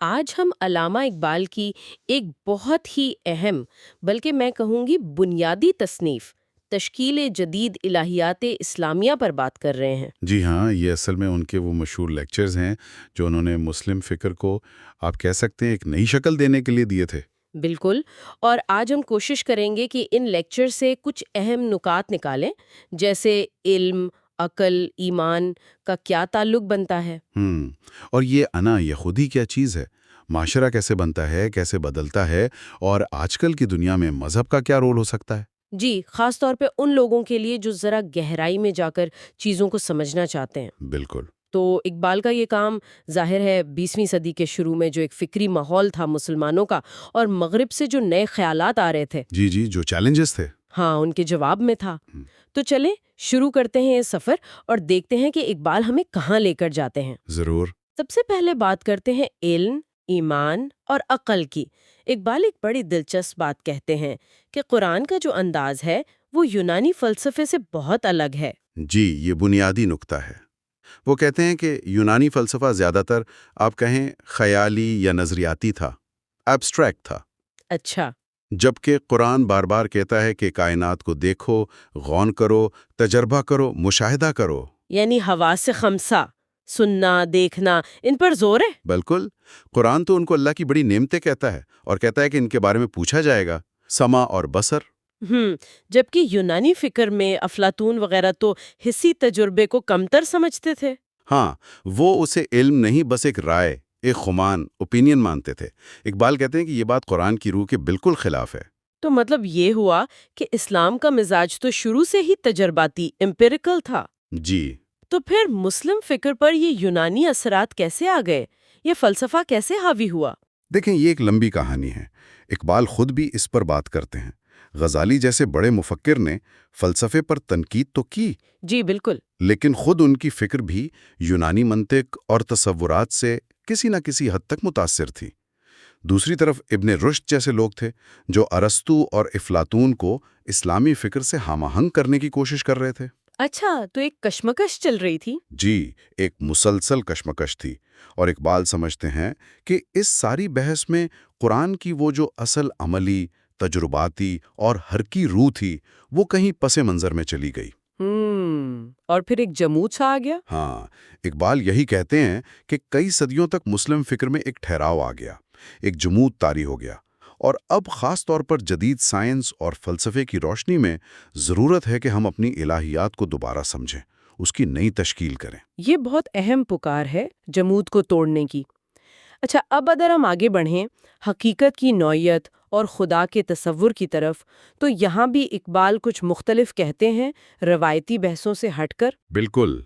آج ہم علامہ اقبال کی ایک بہت ہی اہم بلکہ میں کہوں گی بنیادی تصنیف تشکیل جدید الہیات اسلامیہ پر بات کر رہے ہیں۔ جی ہاں، یہ اصل میں ان کے وہ مشہور لیکچرز ہیں جو انہوں نے مسلم فکر کو آپ کہہ سکتے ہیں ایک نئی شکل دینے کے لیے دیے تھے۔ بالکل، اور آج ہم کوشش کریں گے کہ ان لیکچر سے کچھ اہم نکات نکالیں، جیسے علم، عقل، ایمان کا کیا تعلق بنتا ہے۔ اور یہ انا یہ خود ہی کیا چیز ہے؟ معاشرہ کیسے بنتا ہے، کیسے بدلتا ہے، اور آج کل کی دنیا میں مذہب کا کیا رول ہو سکتا ہے؟ جی، خاص طور پہ ان لوگوں کے لیے جو ذرا گہرائی میں جا کر چیزوں کو سمجھنا چاہتے ہیں۔ بالکل۔ تو اقبال کا یہ کام ظاہر ہے 20ویں صدی کے شروع میں جو ایک فکری ماحول تھا مسلمانوں کا اور مغرب سے جو نئے خیالات آ رہے تھے، جی جی، جو چیلنجز تھے۔ ہاں، ان کے جواب میں تھا۔ ہم، تو چلیں شروع کرتے ہیں یہ سفر اور دیکھتے ہیں کہ اقبال ہمیں کہاں لے کر جاتے ہیں۔ ضرور۔ سب سے پہلے بات کرتے ہیں علم، ایمان اور عقل کی۔ اقبال ایک بڑی دلچسپ بات کہتے ہیں کہ قرآن کا جو انداز ہے وہ یونانی فلسفے سے بہت الگ ہے۔ جی، یہ بنیادی نقطہ ہے۔ وہ کہتے ہیں کہ یونانی فلسفہ زیادہ تر آپ کہیں خیالی یا نظریاتی تھا، ایبسٹریکٹ تھا، اچھا۔ جبکہ قرآن بار بار کہتا ہے کہ کائنات کو دیکھو، غور کرو، تجربہ کرو، مشاہدہ کرو۔ یعنی حواس خمسہ، سننا، دیکھنا، ان پر زور ہے۔ بالکل، قرآن تو ان کو اللہ کی بڑی نعمتیں کہتا ہے اور کہتا ہے کہ ان کے بارے میں پوچھا جائے گا، سمع اور بصر۔ جبکہ یونانی فکر میں افلاطون وغیرہ تو حسی تجربے کو کمتر سمجھتے تھے۔ ہاں، وہ اسے علم نہیں بس ایک رائے، ایک خمان، اوپینین مانتے تھے۔ اقبال کہتے ہیں کہ یہ بات قرآن کی روح کے بالکل خلاف ہے۔ تو مطلب یہ ہوا کہ اسلام کا مزاج تو شروع سے ہی تجرباتی، امپیریکل تھا۔ جی، تو پھر مسلم فکر پر یہ یونانی اثرات کیسے آ گئے؟ یہ فلسفہ کیسے حاوی ہوا؟ دیکھیں یہ ایک لمبی کہانی ہے۔ اقبال خود بھی اس پر بات کرتے ہیں۔ غزالی جیسے بڑے مفکر نے فلسفے پر تنقید تو کی، جی بالکل۔ لیکن خود ان کی فکر بھی یونانی منطق اور تصورات سے کسی نہ کسی حد تک متاثر تھی۔ دوسری طرف ابن رشد جیسے لوگ تھے جو ارسطو اور افلاطون کو اسلامی فکر سے ہم آہنگ کرنے کی کوشش کر رہے تھے۔ اچھا، تو ایک کشمکش چل رہی تھی۔ جی، ایک مسلسل کشمکش تھی، اور اقبال سمجھتے ہیں کہ اس ساری بحث میں قرآن کی وہ جو اصل عملی، تجرباتی اور حرکی روح تھی وہ کہیں پس منظر میں چلی گئی۔ اور پھر ایک جمود سا آ گیا۔ ہاں، اقبال یہی کہتے ہیں کہ کئی صدیوں تک مسلم فکر میں ایک ٹھہراؤ آ گیا، ایک جمود طاری ہو گیا، اور اب خاص طور پر جدید سائنس اور فلسفے کی روشنی میں ضرورت ہے کہ ہم اپنی الہیات کو دوبارہ سمجھیں، اس کی نئی تشکیل کریں۔ یہ بہت اہم پکار ہے جمود کو توڑنے کی۔ اچھا، اب اگر ہم آگے بڑھیں حقیقت کی نوعیت اور خدا کے تصور کی طرف، تو یہاں بھی اقبال کچھ مختلف کہتے ہیں روایتی بحثوں سے ہٹ کر۔ بالکل،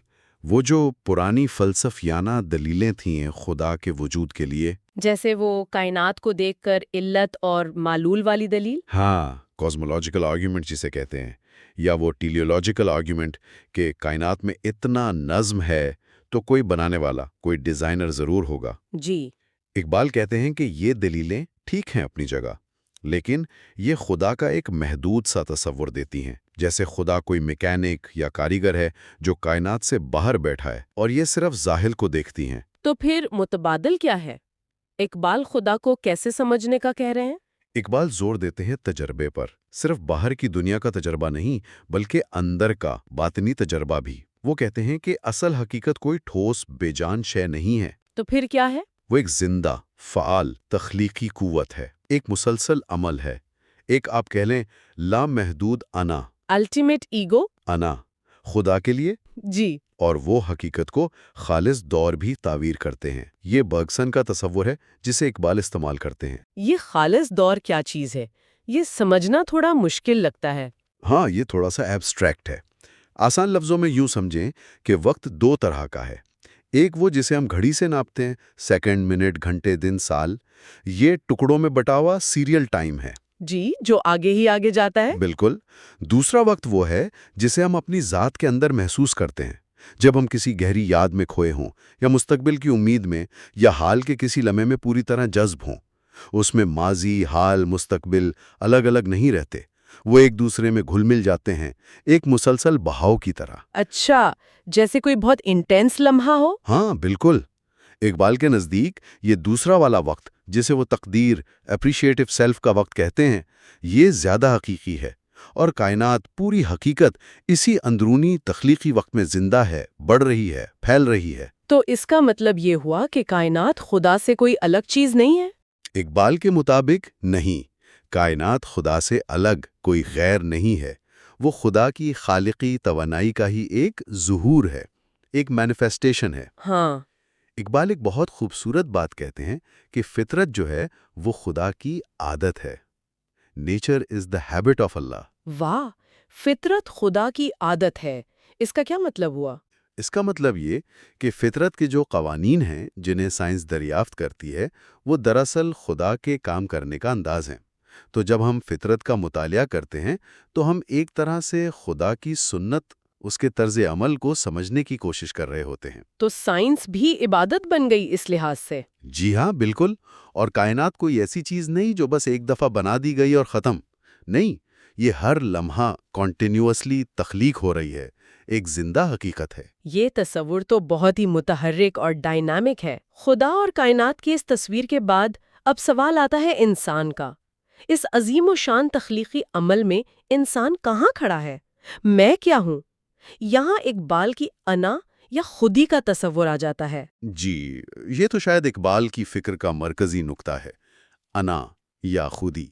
وہ جو پرانی فلسفیانہ دلیلیں تھیں خدا کے وجود کے لیے، جیسے وہ کائنات کو دیکھ کر علت اور معلول والی دلیل۔ ہاں، کازمولوجیکل آرگیومنٹ جسے کہتے ہیں، یا وہ ٹیلیولوجیکل آرگیومنٹ کہ کائنات میں اتنا نظم ہے تو کوئی بنانے والا، کوئی ڈیزائنر ضرور ہوگا۔ جی، اقبال کہتے ہیں کہ یہ دلیلیں ٹھیک ہیں اپنی جگہ، لیکن یہ خدا کا ایک محدود سا تصور دیتی ہیں، جیسے خدا کوئی میکینک یا کاریگر ہے جو کائنات سے باہر بیٹھا ہے اور یہ صرف ظاہر کو دیکھتی ہیں۔ تو پھر متبادل کیا ہے؟ اقبال خدا کو کیسے سمجھنے کا کہہ رہے ہیں؟ اقبال زور دیتے ہیں تجربے پر، صرف باہر کی دنیا کا تجربہ نہیں بلکہ اندر کا باطنی تجربہ بھی۔ وہ کہتے ہیں کہ اصل حقیقت کوئی ٹھوس بے جان شے نہیں ہے، تو پھر کیا ہے؟ وہ ایک زندہ، فعال، تخلیقی قوت ہے، ایک مسلسل عمل ہے، ایک آپ کہہ لیں لامحدود انا۔ Ultimate ego. انا خدا کے لیے، جی، اور وہ حقیقت کو خالص دور بھی تعبیر کرتے ہیں۔ یہ برگسن کا تصور ہے جسے اقبال استعمال کرتے ہیں۔ یہ خالص دور کیا چیز ہے؟ یہ سمجھنا تھوڑا مشکل لگتا ہے۔ ہاں، یہ تھوڑا سا ایبسٹریکٹ ہے۔ آسان لفظوں میں یوں سمجھیں کہ وقت دو طرح کا ہے، ایک وہ جسے ہم گھڑی سے ناپتے ہیں، سیکنڈ، منٹ، گھنٹے، دن، سال، یہ ٹکڑوں میں بٹا ہوا سیریل ٹائم ہے۔ جی، جو آگے ہی آگے جاتا ہے۔ بالکل۔ دوسرا وقت وہ ہے جسے ہم اپنی ذات کے اندر محسوس کرتے ہیں، جب ہم کسی گہری یاد میں کھوئے ہوں، یا مستقبل کی امید میں، یا حال کے کسی لمحے میں پوری طرح جذب ہوں۔ اس میں ماضی، حال، مستقبل الگ الگ نہیں رہتے، وہ ایک دوسرے میں گھل مل جاتے ہیں، ایک مسلسل بہاؤ کی طرح۔ اچھا، جیسے کوئی بہت انٹینس لمحہ ہو۔ ہاں بالکل، اقبال کے نزدیک یہ دوسرا والا وقت، جسے وہ تقدیر، اپریشیٹو سیلف کا وقت کہتے ہیں، یہ زیادہ حقیقی ہے، اور کائنات، پوری حقیقت اسی اندرونی تخلیقی وقت میں زندہ ہے، بڑھ رہی ہے، پھیل رہی ہے۔ تو اس کا مطلب یہ ہوا کہ کائنات خدا سے کوئی الگ چیز نہیں ہے؟ اقبال کے مطابق نہیں، کائنات خدا سے الگ کوئی غیر نہیں ہے، وہ خدا کی خالقی توانائی کا ہی ایک ظہور ہے، ایک مینیفیسٹیشن ہے۔ ہاں، اقبال ایک بہت خوبصورت بات کہتے ہیں کہ فطرت جو ہے وہ خدا کی عادت ہے۔ Nature is the habit of Allah. واہ، فطرت خدا کی عادت ہے، اس کا کیا مطلب ہوا؟ اس کا مطلب یہ کہ فطرت کے جو قوانین ہیں جنہیں سائنس دریافت کرتی ہے، وہ دراصل خدا کے کام کرنے کا انداز ہیں۔ تو جب ہم فطرت کا مطالعہ کرتے ہیں تو ہم ایک طرح سے خدا کی سنت، اس کے طرز عمل کو سمجھنے کی کوشش کر رہے ہوتے ہیں۔ تو سائنس بھی عبادت بن گئی اس لحاظ سے؟ جی ہاں، بالکل۔ اور کائنات کوئی ایسی چیز نہیں جو بس ایک دفعہ بنا دی گئی اور ختم۔ نہیں، یہ ہر لمحہ کنٹینیوسلی تخلیق ہو رہی ہے، ایک زندہ حقیقت ہے۔ یہ تصور تو بہت ہی متحرک اور ڈائنامک ہے۔ خدا اور کائنات کی اس تصویر کے بعد اب سوال آتا ہے انسان کا۔ اس عظیم و شان تخلیقی عمل میں انسان کہاں کھڑا ہے؟ میں کیا ہوں؟ یہاں اقبال کی انا یا خودی کا تصور آ جاتا ہے۔ جی، یہ تو شاید اقبال کی فکر کا مرکزی نقطہ ہے، انا یا خودی۔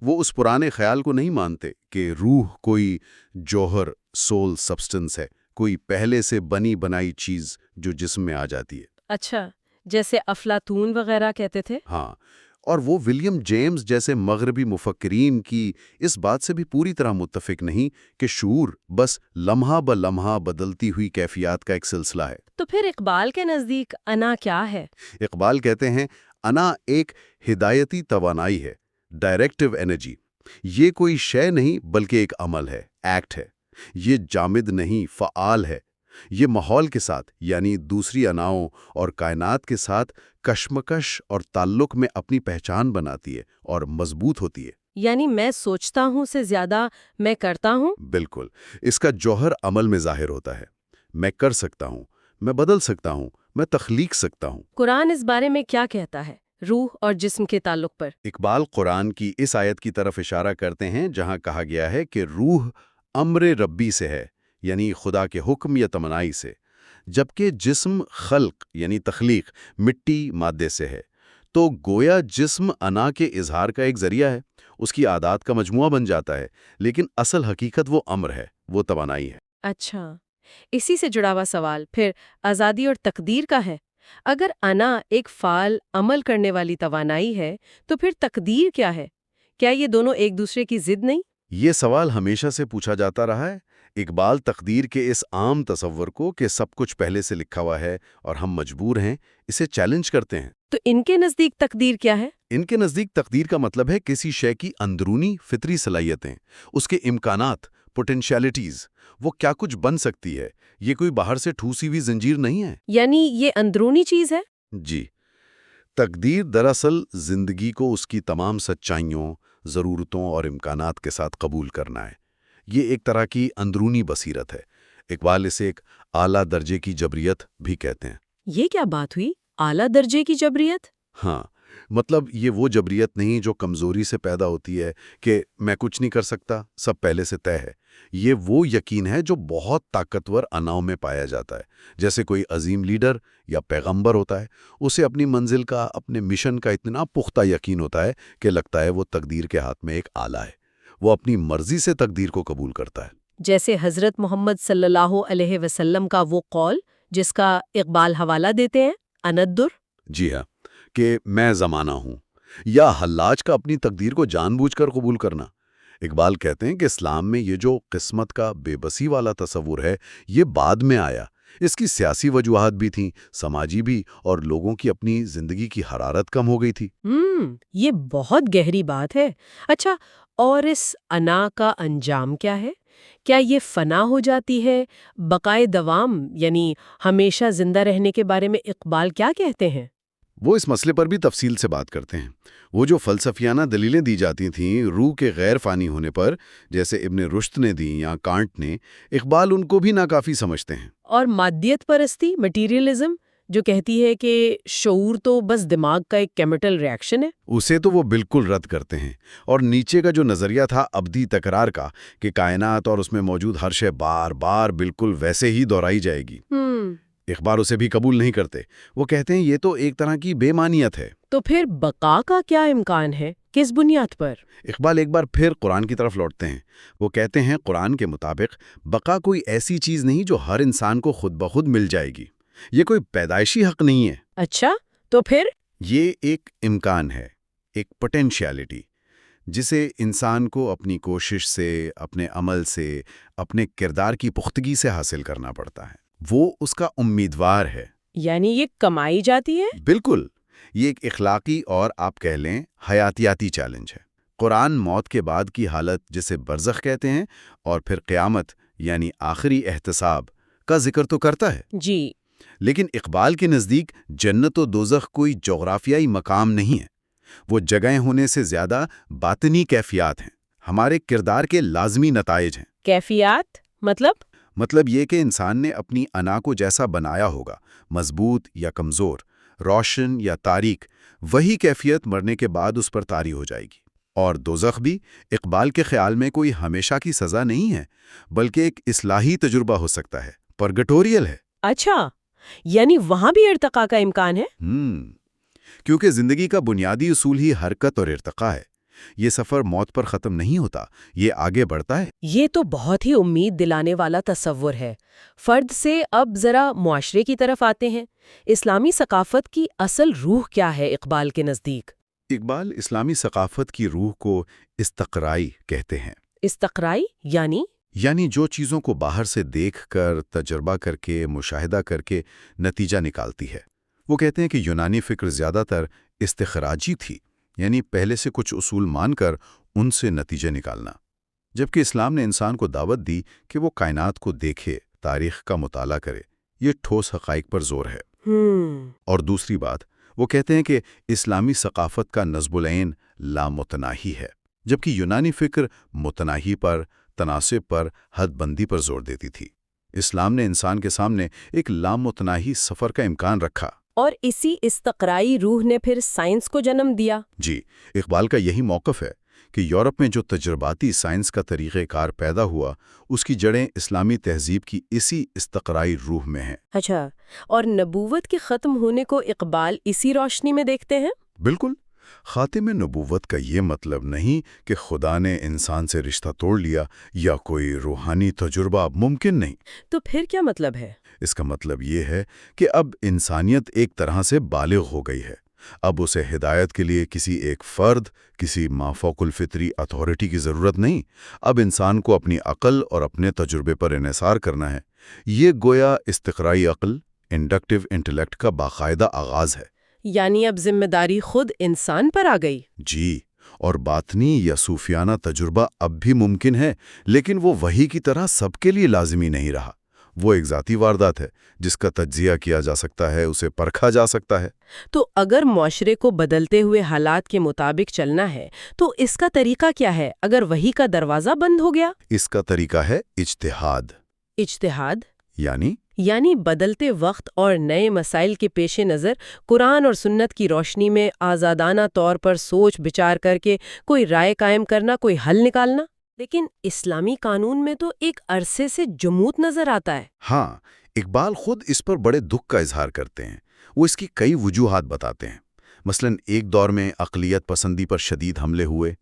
وہ اس پرانے خیال کو نہیں مانتے کہ روح کوئی جوہر، سول سبسٹنس ہے، کوئی پہلے سے بنی بنائی چیز جو جسم میں آ جاتی ہے۔ اچھا، جیسے افلاطون وغیرہ کہتے تھے؟ ہاں، اور وہ ولیم جیمز جیسے مغربی مفکرین کی اس بات سے بھی پوری طرح متفق نہیں کہ شعور بس لمحہ بلمحہ بدلتی ہوئی کیفیات کا ایک سلسلہ ہے۔ تو پھر اقبال کے نزدیک انا کیا ہے؟ اقبال کہتے ہیں انا ایک ہدایتی توانائی ہے، ڈائریکٹیو انرجی۔ یہ کوئی شے نہیں بلکہ ایک عمل ہے، ایکٹ ہے۔ یہ جامد نہیں، فعال ہے۔ یہ ماحول کے ساتھ یعنی دوسری اناؤں اور کائنات کے ساتھ کشمکش اور تعلق میں اپنی پہچان بناتی ہے اور مضبوط ہوتی ہے۔ یعنی میں سوچتا ہوں سے زیادہ میں کرتا ہوں؟ بالکل، اس کا جوہر عمل میں ظاہر ہوتا ہے۔ میں کر سکتا ہوں، میں بدل سکتا ہوں، میں تخلیق سکتا ہوں۔ قرآن اس بارے میں کیا کہتا ہے، روح اور جسم کے تعلق پر؟ اقبال قرآن کی اس آیت کی طرف اشارہ کرتے ہیں جہاں کہا گیا ہے کہ روح امر ربی سے ہے، یعنی خدا کے حکم یا تمنائی سے، جبکہ جسم خلق یعنی تخلیق، مٹی مادے سے ہے۔ تو گویا جسم انا کے اظہار کا ایک ذریعہ ہے، اس کی عادات کا مجموعہ بن جاتا ہے، لیکن اصل حقیقت وہ امر ہے، وہ توانائی ہے۔ اچھا، اسی سے جڑا ہوا سوال پھر آزادی اور تقدیر کا ہے۔ اگر انا ایک فعال عمل کرنے والی توانائی ہے تو پھر تقدیر کیا ہے؟ کیا یہ دونوں ایک دوسرے کی ضد نہیں؟ یہ سوال ہمیشہ سے پوچھا جاتا رہا ہے۔ اقبال تقدیر کے اس عام تصور کو کہ سب کچھ پہلے سے لکھا ہوا ہے اور ہم مجبور ہیں، اسے چیلنج کرتے ہیں۔ تو ان کے نزدیک تقدیر کیا ہے؟ ان کے نزدیک تقدیر کا مطلب ہے کسی شے کی اندرونی فطری صلاحیتیں، اس کے امکانات، پوٹینشیلٹیز، وہ کیا کچھ بن سکتی ہے۔ یہ کوئی باہر سے ٹھوسی ہوئی زنجیر نہیں ہے۔ یعنی یہ اندرونی چیز ہے؟ جی، تقدیر دراصل زندگی کو اس کی تمام سچائیوں، ضرورتوں اور امکانات کے ساتھ قبول کرنا ہے۔ یہ ایک طرح کی اندرونی بصیرت ہے۔ اقبال اسے ایک اعلیٰ درجے کی جبریت بھی کہتے ہیں۔ یہ کیا بات ہوئی، اعلیٰ درجے کی جبریت؟ ہاں، مطلب یہ وہ جبریت نہیں جو کمزوری سے پیدا ہوتی ہے کہ میں کچھ نہیں کر سکتا، سب پہلے سے طے ہے۔ یہ وہ یقین ہے جو بہت طاقتور اناؤں میں پایا جاتا ہے۔ جیسے کوئی عظیم لیڈر یا پیغمبر ہوتا ہے، اسے اپنی منزل کا، اپنے مشن کا اتنا پختہ یقین ہوتا ہے کہ لگتا ہے وہ تقدیر کے ہاتھ میں ایک آلہ ہے۔ وہ اپنی مرضی سے تقدیر کو قبول کرتا ہے۔ جیسے حضرت محمد صلی اللہ علیہ وسلم کا وہ قول جس کا اقبال حوالہ دیتے ہیں، اندر۔ جی ہاں، کہ میں زمانہ ہوں، یا حلاج کا اپنی تقدیر کو جان بوجھ کر قبول کرنا۔ اقبال کہتے ہیں کہ اسلام میں یہ جو قسمت کا بے بسی والا تصور ہے، یہ بعد میں آیا۔ اس کی سیاسی وجوہات بھی تھیں، سماجی بھی، اور لوگوں کی اپنی زندگی کی حرارت کم ہو گئی تھی۔ یہ بہت گہری بات ہے۔ اچھا، اور اس انا کا انجام کیا ہے؟ کیا یہ فنا ہو جاتی ہے؟ بقائے دوام یعنی ہمیشہ زندہ رہنے کے بارے میں اقبال کیا کہتے ہیں؟ وہ اس مسئلے پر بھی تفصیل سے بات کرتے ہیں۔ وہ جو فلسفیانہ دلیلیں دی جاتی تھیں روح کے غیر فانی ہونے پر، جیسے ابن رشد نے دی یا کانٹ نے، اقبال ان کو بھی ناکافی سمجھتے ہیں۔ اور مادیت پرستی، مٹیریلزم، جو کہتی ہے کہ شعور تو بس دماغ کا ایک کیمیکل ری ایکشن ہے؟ اسے تو وہ بالکل رد کرتے ہیں، اور نیچے کا جو نظریہ تھا ابدی تکرار کا، کہ کائنات اور اس میں موجود ہر شے بار بار بالکل ویسے ہی دہرائی جائے گی، اقبال اسے بھی قبول نہیں کرتے۔ وہ کہتے ہیں یہ تو ایک طرح کی بے معنیت ہے۔ تو پھر بقا کا کیا امکان ہے؟ کس بنیاد پر؟ اقبال ایک بار پھر قرآن کی طرف لوٹتے ہیں۔ وہ کہتے ہیں قرآن کے مطابق بقا کوئی ایسی چیز نہیں جو ہر انسان کو خود بخود مل جائے گی، یہ کوئی پیدائشی حق نہیں ہے۔ اچھا، تو پھر؟ یہ ایک امکان ہے، ایک پوٹینشیلٹی، جسے انسان کو اپنی کوشش سے، اپنے عمل سے، اپنے کردار کی پختگی سے حاصل کرنا پڑتا ہے۔ وہ اس کا امیدوار ہے۔ یعنی یہ کمائی جاتی ہے؟ بالکل، یہ ایک اخلاقی اور آپ کہہ لیں حیاتیاتی چیلنج ہے۔ قرآن موت کے بعد کی حالت جسے برزخ کہتے ہیں، اور پھر قیامت یعنی آخری احتساب کا ذکر تو کرتا ہے۔ جی۔ لیکن اقبال کے نزدیک جنت و دوزخ کوئی جغرافیائی مقام نہیں ہے، وہ جگہیں ہونے سے زیادہ باطنی کیفیات ہیں، ہمارے کردار کے لازمی نتائج ہیں۔ کیفیات؟ مطلب یہ کہ انسان نے اپنی انا کو جیسا بنایا ہوگا، مضبوط یا کمزور، روشن یا تاریک، وہی کیفیت مرنے کے بعد اس پر طاری ہو جائے گی۔ اور دوزخ بھی اقبال کے خیال میں کوئی ہمیشہ کی سزا نہیں ہے، بلکہ ایک اصلاحی تجربہ ہو سکتا ہے، پرگٹوریل ہے۔ اچھا، یعنی وہاں بھی ارتقاء کا امکان ہے؟ کیونکہ زندگی کا بنیادی اصول ہی حرکت اور ارتقاء ہے۔ یہ سفر موت پر ختم نہیں ہوتا، یہ آگے بڑھتا ہے۔ یہ تو بہت ہی امید دلانے والا تصور ہے۔ فرد سے اب ذرا معاشرے کی طرف آتے ہیں۔ اسلامی ثقافت کی اصل روح کیا ہے اقبال کے نزدیک؟ اقبال اسلامی ثقافت کی روح کو استقرائی کہتے ہیں۔ استقرائی یعنی جو چیزوں کو باہر سے دیکھ کر، تجربہ کر کے، مشاہدہ کر کے نتیجہ نکالتی ہے۔ وہ کہتے ہیں کہ یونانی فکر زیادہ تر استخراجی تھی، یعنی پہلے سے کچھ اصول مان کر ان سے نتیجے نکالنا، جبکہ اسلام نے انسان کو دعوت دی کہ وہ کائنات کو دیکھے، تاریخ کا مطالعہ کرے۔ یہ ٹھوس حقائق پر زور ہے۔ اور دوسری بات، وہ کہتے ہیں کہ اسلامی ثقافت کا نصب العین لامتناہی ہے، جبکہ یونانی فکر متناہی پر، تناسب پر، حد بندی پر زور دیتی تھی۔ اسلام نے انسان کے سامنے ایک لامتناہی سفر کا امکان رکھا۔ اور اسی استقرائی روح نے پھر سائنس کو جنم دیا۔ جی، اقبال کا یہی موقف ہے کہ یورپ میں جو تجرباتی سائنس کا طریقہ کار پیدا ہوا، اس کی جڑیں اسلامی تہذیب کی اسی استقرائی روح میں ہیں۔ اچھا، اور نبوت کے ختم ہونے کو اقبال اسی روشنی میں دیکھتے ہیں؟ بالکل۔ خاتم نبوت کا یہ مطلب نہیں کہ خدا نے انسان سے رشتہ توڑ لیا یا کوئی روحانی تجربہ اب ممکن نہیں۔ تو پھر کیا مطلب ہے؟ اس کا مطلب یہ ہے کہ اب انسانیت ایک طرح سے بالغ ہو گئی ہے۔ اب اسے ہدایت کے لیے کسی ایک فرد، کسی مافوق الفطری اتھارٹی کی ضرورت نہیں۔ اب انسان کو اپنی عقل اور اپنے تجربے پر انحصار کرنا ہے۔ یہ گویا استقرائی عقل، انڈکٹیو انٹلیکٹ کا باقاعدہ آغاز ہے۔ یعنی اب ذمہ داری خود انسان پر آ گئی؟ جی، اور باطنی یا صوفیانہ تجربہ اب بھی ممکن ہے، لیکن وہ وحی کی طرح سب کے لیے لازمی نہیں رہا۔ وہ ایک ذاتی واردات ہے جس کا تجزیہ کیا جا سکتا ہے، اسے پرکھا جا سکتا ہے۔ تو اگر معاشرے کو بدلتے ہوئے حالات کے مطابق چلنا ہے تو اس کا طریقہ کیا ہے اگر وحی کا دروازہ بند ہو گیا؟ اس کا طریقہ ہے اجتہاد۔ اجتہاد یعنی بدلتے وقت اور نئے مسائل کے پیش نظر قرآن اور سنت کی روشنی میں آزادانہ طور پر سوچ بچار کر کے کوئی رائے قائم کرنا، کوئی حل نکالنا۔ لیکن اسلامی قانون میں تو ایک عرصے سے جمود نظر آتا ہے۔ ہاں، اقبال خود اس پر بڑے دکھ کا اظہار کرتے ہیں۔ وہ اس کی کئی وجوہات بتاتے ہیں۔ مثلاً ایک دور میں اقلیت پسندی پر شدید حملے ہوئے،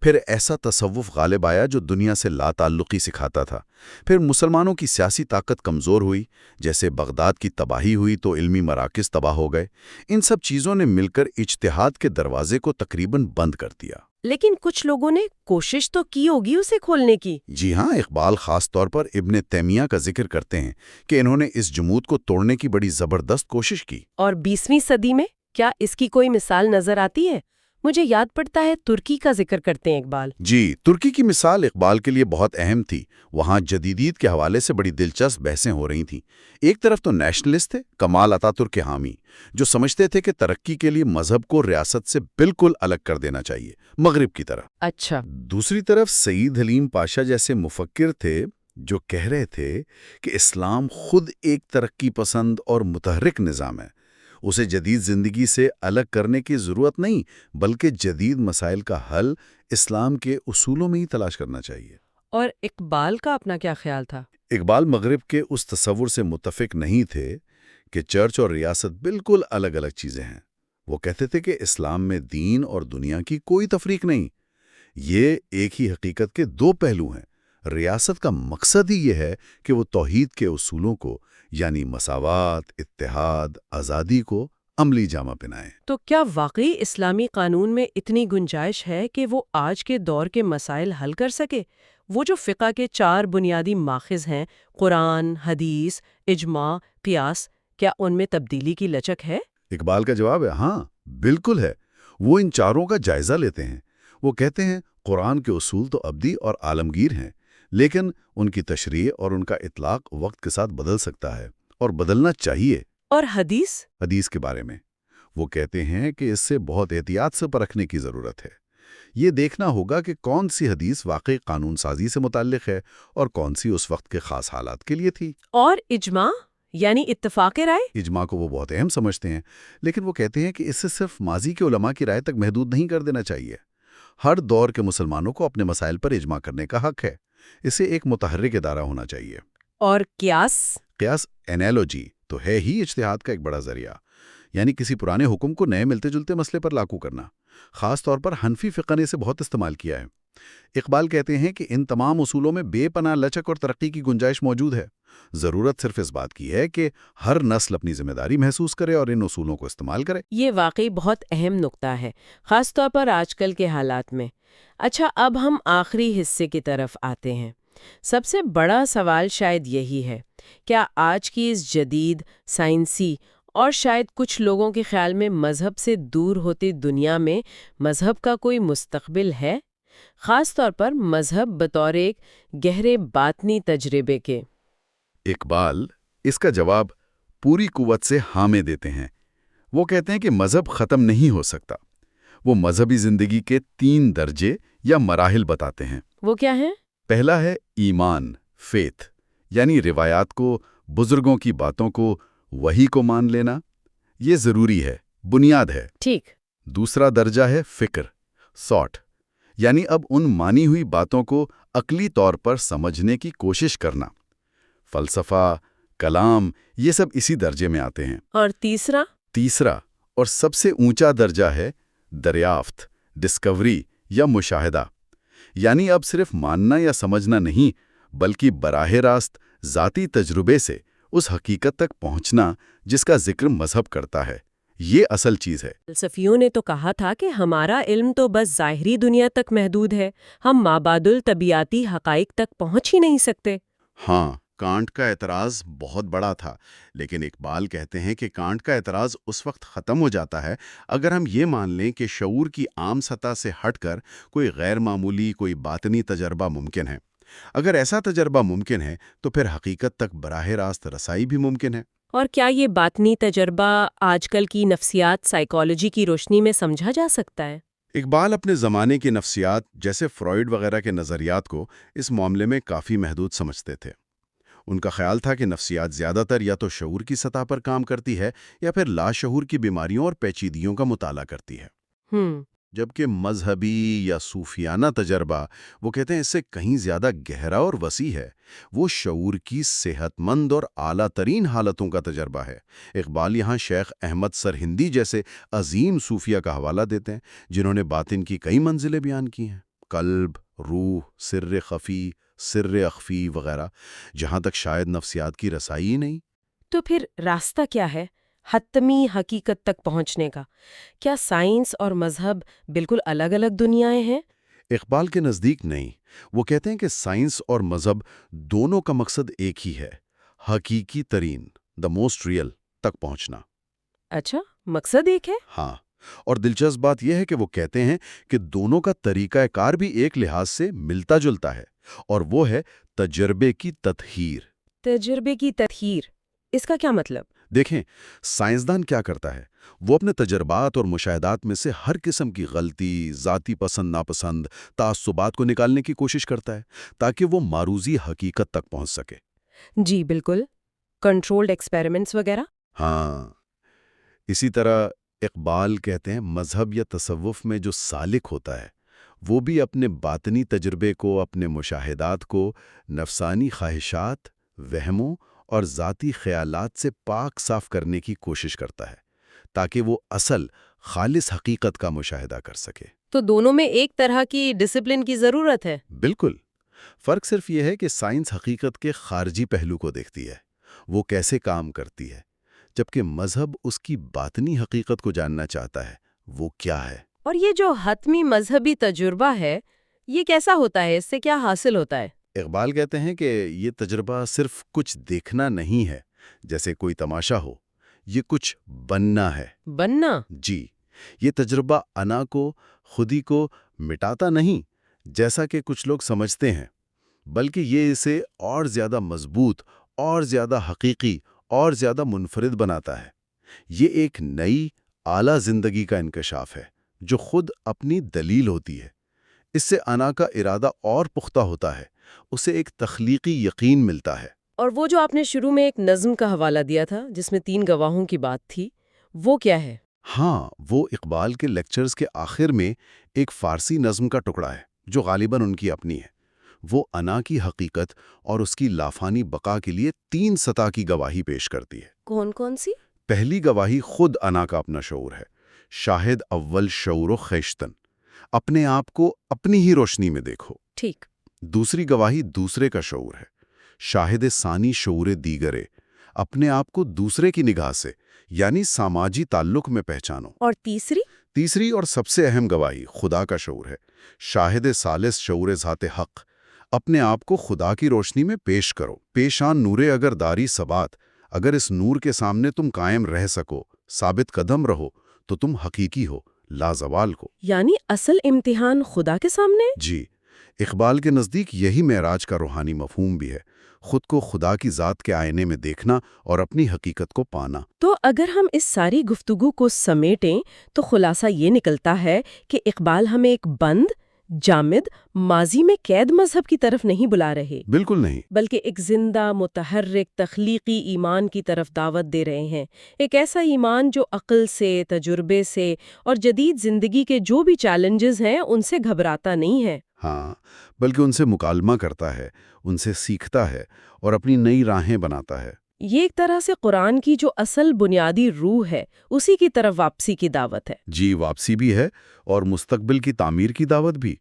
پھر ایسا تصوف غالب آیا جو دنیا سے لا تعلقی سکھاتا تھا، پھر مسلمانوں کی سیاسی طاقت کمزور ہوئی، جیسے بغداد کی تباہی ہوئی تو علمی مراکز تباہ ہو گئے۔ ان سب چیزوں نے مل کر اجتہاد کے دروازے کو تقریباً بند کر دیا۔ لیکن کچھ لوگوں نے کوشش تو کی ہوگی اسے کھولنے کی۔ جی ہاں، اقبال خاص طور پر ابن تیمیہ کا ذکر کرتے ہیں کہ انہوں نے اس جمود کو توڑنے کی بڑی زبردست کوشش کی۔ اور 20ویں صدی میں کیا اس کی کوئی مثال نظر آتی ہے؟ مجھے یاد پڑتا ہے ترکی کا ذکر کرتے ہیں اقبال۔ جی، ترکی کی مثال اقبال کے لیے بہت اہم تھی۔ وہاں جدیدیت کے حوالے سے بڑی دلچسپ بحثیں ہو رہی تھیں۔ ایک طرف تو نیشنلسٹ تھے، کمال اتاتürk کے حامی، جو سمجھتے تھے کہ ترقی کے لیے مذہب کو ریاست سے بالکل الگ کر دینا چاہیے، مغرب کی طرح۔ اچھا۔ دوسری طرف سعید حلیم پاشا جیسے مفکر تھے جو کہہ رہے تھے کہ اسلام خود ایک ترقی پسند اور متحرک نظام ہے. اسے جدید زندگی سے الگ کرنے کی ضرورت نہیں، بلکہ جدید مسائل کا حل اسلام کے اصولوں میں ہی تلاش کرنا چاہیے. اور اقبال کا اپنا کیا خیال تھا؟ اقبال مغرب کے اس تصور سے متفق نہیں تھے کہ چرچ اور ریاست بالکل الگ الگ چیزیں ہیں. وہ کہتے تھے کہ اسلام میں دین اور دنیا کی کوئی تفریق نہیں، یہ ایک ہی حقیقت کے دو پہلو ہیں. ریاست کا مقصد ہی یہ ہے کہ وہ توحید کے اصولوں کو، یعنی مساوات، اتحاد، آزادی کو عملی جامہ پہنائیں. تو کیا واقعی اسلامی قانون میں اتنی گنجائش ہے کہ وہ آج کے دور کے مسائل حل کر سکے؟ وہ جو فقہ کے 4 بنیادی ماخذ ہیں، قرآن، حدیث، اجماع، قیاس، کیا ان میں تبدیلی کی لچک ہے؟ اقبال کا جواب ہے ہاں، بالکل ہے. وہ ان چاروں کا جائزہ لیتے ہیں. وہ کہتے ہیں قرآن کے اصول تو ابدی اور عالمگیر ہیں، لیکن ان کی تشریح اور ان کا اطلاق وقت کے ساتھ بدل سکتا ہے اور بدلنا چاہیے. اور حدیث کے بارے میں وہ کہتے ہیں کہ اس سے بہت احتیاط سے پرکھنے کی ضرورت ہے. یہ دیکھنا ہوگا کہ کون سی حدیث واقعی قانون سازی سے متعلق ہے اور کون سی اس وقت کے خاص حالات کے لیے تھی. اور اجماع یعنی اتفاق رائے؟ اجماع کو وہ بہت اہم سمجھتے ہیں، لیکن وہ کہتے ہیں کہ اسے صرف ماضی کے علماء کی رائے تک محدود نہیں کر دینا چاہیے. ہر دور کے مسلمانوں کو اپنے مسائل پر اجماع کرنے کا حق ہے. اسے ایک متحرک ادارہ ہونا چاہیے. اور قیاس انالوجی تو ہے ہی اجتہاد کا ایک بڑا ذریعہ، یعنی کسی پرانے حکم کو نئے ملتے جلتے مسئلے پر لاگو کرنا. خاص طور پر حنفی فقہ نے اسے بہت استعمال کیا ہے. اقبال کہتے ہیں کہ ان تمام اصولوں میں بے پناہ لچک اور ترقی کی گنجائش موجود ہے. ضرورت صرف اس بات کی ہے کہ ہر نسل اپنی ذمہ داری محسوس کرے اور ان اصولوں کو استعمال کرے. یہ واقعی بہت اہم نقطہ ہے، خاص طور پر آج کل کے حالات میں. اچھا، اب ہم آخری حصے کی طرف آتے ہیں. سب سے بڑا سوال شاید یہی ہے، کیا آج کی اس جدید، سائنسی اور شاید کچھ لوگوں کے خیال میں مذہب سے دور ہوتی دنیا میں مذہب کا کوئی مستقبل ہے؟ خاص طور پر مذہب بطور ایک گہرے باطنی تجربے کے. اقبال اس کا جواب پوری قوت سے ہاں میں دیتے ہیں. وہ کہتے ہیں کہ مذہب ختم نہیں ہو سکتا. وہ مذہبی زندگی کے 3 درجے یا مراحل بتاتے ہیں. وہ کیا ہیں؟ پہلا ہے ایمان، فیتھ، یعنی روایات کو، بزرگوں کی باتوں کو، وحی کو مان لینا. یہ ضروری ہے، بنیاد ہے. ٹھیک. دوسرا درجہ ہے فکر، سوٹ، یعنی اب ان مانی ہوئی باتوں کو عقلی طور پر سمجھنے کی کوشش کرنا. فلسفہ، کلام، یہ سب اسی درجے میں آتے ہیں. اور تیسرا اور سب سے اونچا درجہ ہے دریافت، ڈسکوری یا مشاہدہ. یعنی اب صرف ماننا یا سمجھنا نہیں، بلکہ براہ راست ذاتی تجربے سے اس حقیقت تک پہنچنا جس کا ذکر مذہب کرتا ہے. یہ اصل چیز ہے. فلسفیوں نے تو کہا تھا کہ ہمارا علم تو بس ظاہری دنیا تک محدود ہے، ہم مابعد الطبیعاتی حقائق تک پہنچ ہی نہیں سکتے. ہاں، کانٹ کا اعتراض بہت بڑا تھا، لیکن اقبال کہتے ہیں کہ کانٹ کا اعتراض اس وقت ختم ہو جاتا ہے اگر ہم یہ مان لیں کہ شعور کی عام سطح سے ہٹ کر کوئی غیر معمولی، کوئی باطنی تجربہ ممکن ہے. اگر ایسا تجربہ ممکن ہے تو پھر حقیقت تک براہ راست رسائی بھی ممکن ہے. اور کیا یہ باطنی تجربہ آج کل کی نفسیات، سائیکالوجی کی روشنی میں سمجھا جا سکتا ہے؟ اقبال اپنے زمانے کی نفسیات جیسے فروئڈ وغیرہ کے نظریات کو اس معاملے میں کافی محدود سمجھتے تھے. ان کا خیال تھا کہ نفسیات زیادہ تر یا تو شعور کی سطح پر کام کرتی ہے یا پھر لاشعور کی بیماریوں اور پیچیدگیوں کا مطالعہ کرتی ہے. جبکہ مذہبی یا صوفیانہ تجربہ، وہ کہتے ہیں، اس سے کہیں زیادہ گہرا اور وسیع ہے. وہ شعور کی صحت مند اور اعلیٰ ترین حالتوں کا تجربہ ہے. اقبال یہاں شیخ احمد سرہندی جیسے عظیم صوفیہ کا حوالہ دیتے ہیں جنہوں نے باطن کی کئی منزلیں بیان کی ہیں، قلب، روح، سر خفی، سر اخفی وغیرہ، جہاں تک شاید نفسیات کی رسائی نہیں. تو پھر راستہ کیا ہے حتمی حقیقت تک پہنچنے کا؟ کیا سائنس اور مذہب بالکل الگ الگ دنیایں ہیں؟ اقبال کے نزدیک نہیں. وہ کہتے ہیں کہ سائنس اور مذہب دونوں کا مقصد ایک ہی ہے، حقیقی ترین، دا موسٹ ریئل تک پہنچنا. اچھا، مقصد ایک ہے؟ ہاں، اور دلچسپ بات یہ ہے کہ وہ کہتے ہیں کہ دونوں کا طریقہ کار بھی ایک لحاظ سے ملتا جلتا ہے، اور وہ ہے تجربے کی تطہیر. تجربے کی تطہیر، اس کا کیا مطلب؟ دیکھیں، سائنسدان کیا کرتا ہے؟ وہ اپنے تجربات اور مشاہدات میں سے ہر قسم کی غلطی، ذاتی پسند ناپسند، تعصبات کو نکالنے کی کوشش کرتا ہے تاکہ وہ معروضی حقیقت تک پہنچ سکے۔ جی بالکل، کنٹرولڈ ایکسپیریمنٹس وغیرہ۔ ہاں، اسی طرح اقبال کہتے ہیں مذہب یا تصوف میں جو سالک ہوتا ہے وہ بھی اپنے باطنی تجربے کو، اپنے مشاہدات کو نفسانی خواہشات، وہموں اور ذاتی خیالات سے پاک صاف کرنے کی کوشش کرتا ہے تاکہ وہ اصل خالص حقیقت کا مشاہدہ کر سکے۔ تو دونوں میں ایک طرح کی ڈسپلن کی ضرورت ہے۔ بالکل، فرق صرف یہ ہے کہ سائنس حقیقت کے خارجی پہلو کو دیکھتی ہے، وہ کیسے کام کرتی ہے، جبکہ مذہب اس کی باطنی حقیقت کو جاننا چاہتا ہے، وہ کیا ہے۔ اور یہ جو حتمی مذہبی تجربہ ہے، یہ کیسا ہوتا ہے؟ اس سے کیا حاصل ہوتا ہے؟ اقبال کہتے ہیں کہ یہ تجربہ صرف کچھ دیکھنا نہیں ہے جیسے کوئی تماشا ہو، یہ کچھ بننا ہے۔ بننا؟ جی، یہ تجربہ انا کو، خودی کو مٹاتا نہیں جیسا کہ کچھ لوگ سمجھتے ہیں، بلکہ یہ اسے اور زیادہ مضبوط، اور زیادہ حقیقی، اور زیادہ منفرد بناتا ہے۔ یہ ایک نئی، اعلیٰ زندگی کا انکشاف ہے جو خود اپنی دلیل ہوتی ہے۔ اس سے انا کا ارادہ اور پختہ ہوتا ہے، اسے ایک تخلیقی یقین ملتا ہے۔ اور وہ جو آپ نے شروع میں ایک نظم کا حوالہ دیا تھا جس میں 3 گواہوں کی بات تھی، وہ کیا ہے؟ ہاں، وہ اقبال کے لیکچرز کے آخر میں ایک فارسی نظم کا ٹکڑا ہے جو غالباً ان کی اپنی ہے۔ وہ انا کی حقیقت اور اس کی لافانی بقا کے لیے 3 سطح کی گواہی پیش کرتی ہے۔ کون کون سی؟ پہلی گواہی خود انا کا اپنا شعور ہے، شاہد اول شعور و خیشتن، اپنے آپ کو اپنی ہی روشنی میں دیکھو۔ ٹھیک۔ دوسری گواہی دوسرے کا شعور ہے، شاہد ثانی شعور دیگرے، اپنے آپ کو دوسرے کی نگاہ سے یعنی سماجی تعلق میں پہچانو۔ اور تیسری اور سب سے اہم گواہی خدا کا شعور ہے، شاہد ثالث شعور ذات حق، اپنے آپ کو خدا کی روشنی میں پیش کرو۔ پیشان نورے اگر داری ثبات، اگر اس نور کے سامنے تم قائم رہ سکو، ثابت قدم رہو، تو تم حقیقی ہو، لازوال کو۔ یعنی اصل امتحان خدا کے سامنے؟ جی، اقبال کے نزدیک یہی معراج کا روحانی مفہوم بھی ہے، خود کو خدا کی ذات کے آئینے میں دیکھنا اور اپنی حقیقت کو پانا۔ تو اگر ہم اس ساری گفتگو کو سمیٹیں تو خلاصہ یہ نکلتا ہے کہ اقبال ہمیں ایک بند، جامد، ماضی میں قید مذہب کی طرف نہیں بلا رہے، بالکل نہیں۔ بلکہ ایک زندہ، متحرک، تخلیقی ایمان کی طرف دعوت دے رہے ہیں۔ ایک ایسا ایمان جو عقل سے، تجربے سے اور جدید زندگی کے جو بھی چیلنجز ہیں ان سے گھبراتا نہیں ہے۔ ہاں، بلکہ ان سے مکالمہ کرتا ہے، ان سے سیکھتا ہے اور اپنی نئی راہیں بناتا ہے۔ یہ ایک طرح سے قرآن کی جو اصل بنیادی روح ہے اسی کی طرف واپسی کی دعوت ہے۔ جی، واپسی بھی ہے اور مستقبل کی تعمیر کی دعوت بھی۔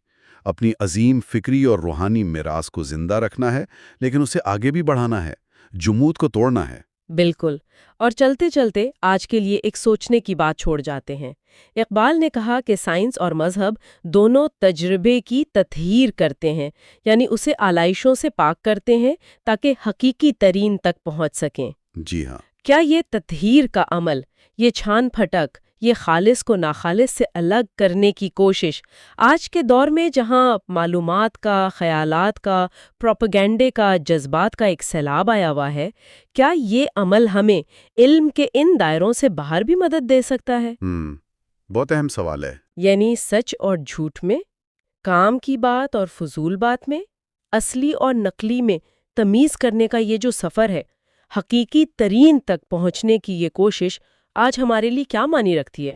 اپنی عظیم فکری اور روحانی میراث کو زندہ رکھنا ہے، لیکن اسے آگے بھی بڑھانا ہے، جمود کو توڑنا ہے۔ بالکل۔ اور چلتے چلتے آج کے لیے ایک سوچنے کی بات چھوڑ جاتے ہیں۔ اقبال نے کہا کہ سائنس اور مذہب دونوں تجربے کی تطہیر کرتے ہیں، یعنی اسے آلائشوں سے پاک کرتے ہیں تاکہ حقیقی ترین تک پہنچ سکیں۔ جی ہاں۔ کیا یہ تطہیر کا عمل، یہ چھان پھٹک، یہ خالص کو ناخالص سے الگ کرنے کی کوشش آج کے دور میں جہاں معلومات کا، خیالات کا، پروپیگنڈے کا، جذبات کا ایک سیلاب آیا ہوا ہے، کیا یہ عمل ہمیں علم کے ان دائروں سے باہر بھی مدد دے سکتا ہے؟ بہت اہم سوال ہے۔ یعنی سچ اور جھوٹ میں، کام کی بات اور فضول بات میں، اصلی اور نقلی میں تمیز کرنے کا یہ جو سفر ہے، حقیقی ترین تک پہنچنے کی یہ کوشش آج ہمارے لیے کیا معنی رکھتی ہے؟